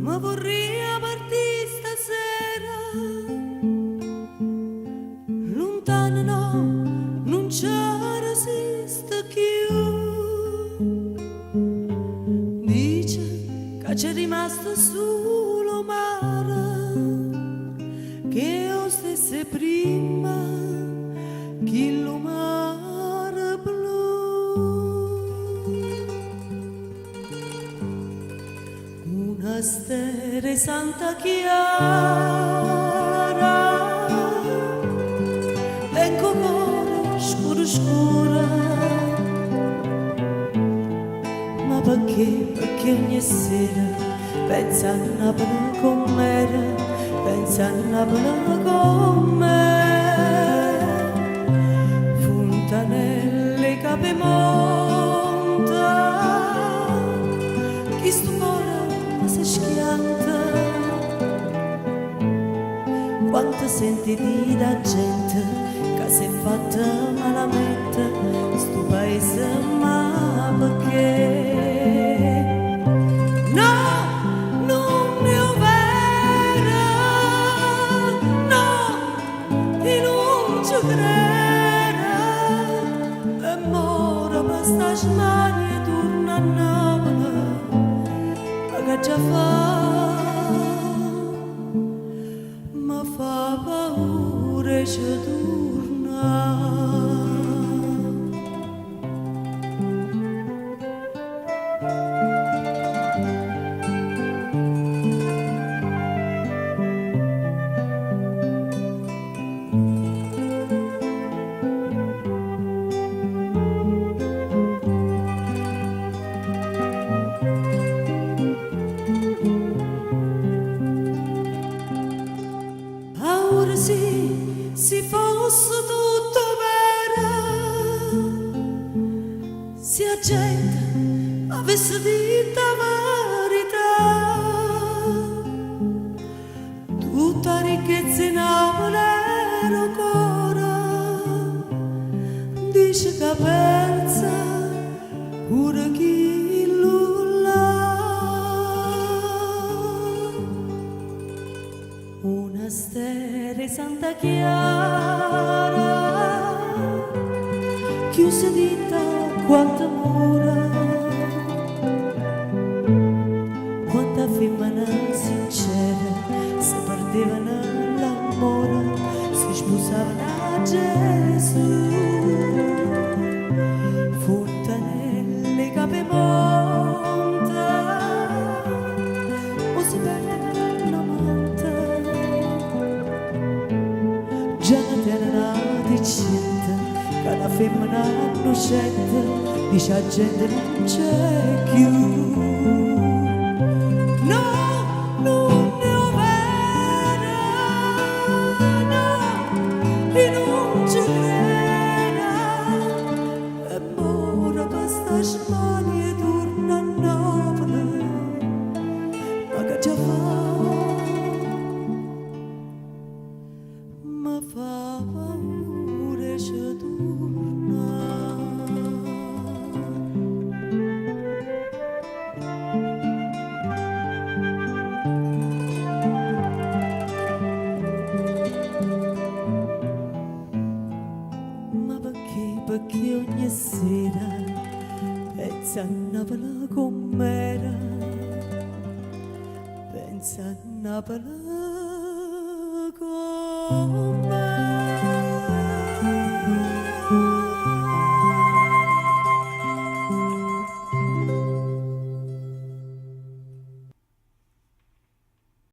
Ma vorrei partire stasera, lontano no, non c'è resiste più. Dice che c'è rimasto solo mare, che io stesse prima, chi lo mare blu. Una stere Santa Chiara, vengo cuore scuro scura, ma perché ogni sera pensa a Napoli com'era, pensa a Napoli com'è, fontanelle capimonta, chi sto cuore si schianta quanto senti di la gente che si è fatta malamente sto paese, ma perché no, non è vera, no, e non ci creda e mora per sta smania e torna a Napoli che già ma fa paura e ci torna. Ora sì, se fosse tutto vero, se la gente avesse detto la verità, tutta ricchezza in Napoli era ancora, dice che persa pure chi l'ha. Una stere Santa Chiara, chiuse dita quanta mura, quanta femmina sincera, si perdevano l'amore, si sposavano a Gesù. Fontanelle capimonta, o si perde l'amante, già non era dicente che la femmina innocente dice a gente non c'è più. No, non è vera, no, e non ci creda e mora per sta smania e torna a Napoli, ma che già ma fa paura e ci torna. Ma perché ogni sera pensa a Napoli com'era, pensa a Napoli com'era.